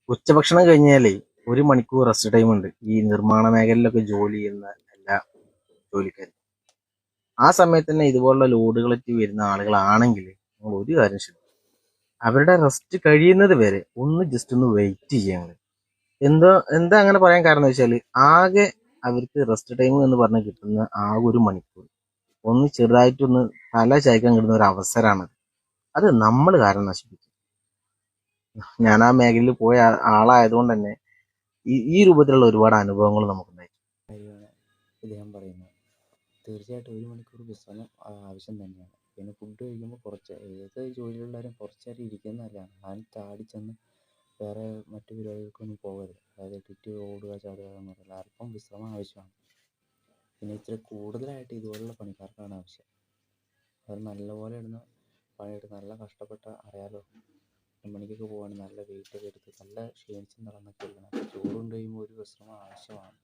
ഉച്ചഭക്ഷണം കഴിഞ്ഞാലേ 1 മണിക്കൂർ റെസ്റ്റ് ടൈം ഉണ്ട് ഈ നിർമ്മാണ മേഖലയിലൊക്കെ ജോലി ചെയ്യുന്ന എല്ലാ ജോലിക്കാരും. ആ സമയത്ത് തന്നെ ഇതുപോലുള്ള ലോഡുകളൊക്കെ വരുന്ന ആളുകളാണെങ്കിൽ നിങ്ങൾ ഒരു കാര്യം ശ്രദ്ധിക്കുക, അവരുടെ റെസ്റ്റ് കഴിയുന്നത് വരെ ഒന്ന് ജസ്റ്റ് ഒന്ന് വെയിറ്റ് ചെയ്യാണ്. എന്താ അങ്ങനെ പറയാൻ കാരണം വെച്ചാല്, ആകെ അവർക്ക് റെസ്റ്റ് ടൈം എന്ന് പറഞ്ഞ് കിട്ടുന്ന ആകെ 1 മണിക്കൂർ ഒന്ന് ചെറുതായിട്ടൊന്ന് തല ചായ്ക്കാൻ കിട്ടുന്ന ഒരു അവസരമാണ്. അത് നമ്മൾ കാരണം നശിപ്പിക്കും. ഞാൻ ആ മേഖലയിൽ പോയ ആളായതുകൊണ്ട് തന്നെ ഈ രൂപത്തിലുള്ള ഒരുപാട് അനുഭവങ്ങൾ നമുക്കുണ്ടായി. കാര്യമാണ് ഇദ്ദേഹം പറയുന്നത്. തീർച്ചയായിട്ടും 1 മണിക്കൂർ വിശ്രമം ആവശ്യം തന്നെയാണ്. പിന്നെ ഫുഡ് കഴിക്കുമ്പോൾ കുറച്ച്, ഏത് ജോലിയുള്ളവരും കുറച്ച് നേരം ഇരിക്കുന്നത് നല്ലതാണ്. ഞാൻ ചാടിച്ചെന്ന് വേറെ മറ്റു പരിപാടികൾക്കൊന്നും പോകരുത്. അതായത് ഇട്ടിട്ട് ഓടുക ചാടുക എന്ന് പറയില്ല, അല്പം വിശ്രമം ആവശ്യമാണ്. പിന്നെ ഇച്ചിരി കൂടുതലായിട്ട് ഇതുപോലുള്ള പണിക്കാർക്കാണ് ആവശ്യം. അവർ നല്ലപോലെ ഇടുന്ന പണിയെടുത്ത് നല്ല കഷ്ടപ്പെട്ട, അറിയാലോ, 2 മണിക്കൊക്കെ പോവുകയാണെങ്കിൽ നല്ല വെയിറ്റൊക്കെ എടുത്ത് നല്ല ക്ഷീണിച്ച് നടന്നൊക്കെ ഇരിക്കണം. അപ്പോൾ ചോറ് കൊണ്ട് കഴിയുമ്പോൾ ഒരു വിശ്രമം ആവശ്യമാണ്.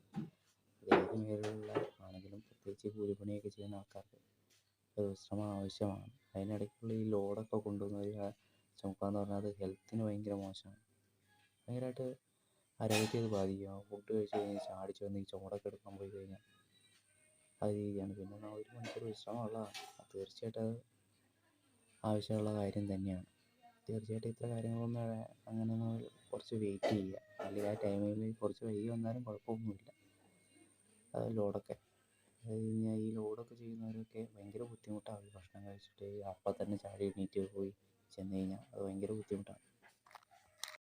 ഏത് മേഖലയിലുള്ള ആണെങ്കിലും പ്രത്യേകിച്ച് കൂലിപ്പണിയൊക്കെ ചെയ്യുന്ന ആൾക്കാർക്ക് ഒരു വിശ്രമം ആവശ്യമാണ്. അതിനിടയ്ക്കുള്ള ഈ ലോഡൊക്കെ കൊണ്ടുവന്ന് ചുമക്കാന്ന് പറഞ്ഞാൽ അത് ഹെൽത്തിന് ഭയങ്കര മോശമാണ്. ഭയങ്കരമായിട്ട് ആരോഗ്യത്തെ അത് ബാധിക്കുക. ഫുഡ് കഴിച്ച് കഴിഞ്ഞാൽ ചാടിച്ച് വന്ന് ഈ ചുമടൊക്കെ എടുക്കാൻ പോയി കഴിഞ്ഞാൽ ആ രീതിയാണ്. പിന്നെ 1 മണിക്കൂർ വിശ്രമം ഉള്ളതാണ്. തീർച്ചയായിട്ടും അത് ആവശ്യമുള്ള കാര്യം തന്നെയാണ്. തീർച്ചയായിട്ടും ഇത്ര കാര്യങ്ങളൊന്നും അങ്ങനെയൊന്നും കുറച്ച് വെയിറ്റ് ചെയ്യുക, അല്ലെങ്കിൽ ആ ടൈമിൽ കുറച്ച് വൈകി വന്നാലും കുഴപ്പമൊന്നുമില്ല. അത് ലോഡൊക്കെ കഴിഞ്ഞാൽ ഈ ലോഡൊക്കെ ചെയ്യുന്നവരൊക്കെ ഭയങ്കര ബുദ്ധിമുട്ടാണ്. ഭക്ഷണം കഴിച്ചിട്ട് അപ്പം തന്നെ ചാടി എണീറ്റ് പോയി ചെന്ന് കഴിഞ്ഞാൽ അത് ഭയങ്കര ബുദ്ധിമുട്ടാണ്.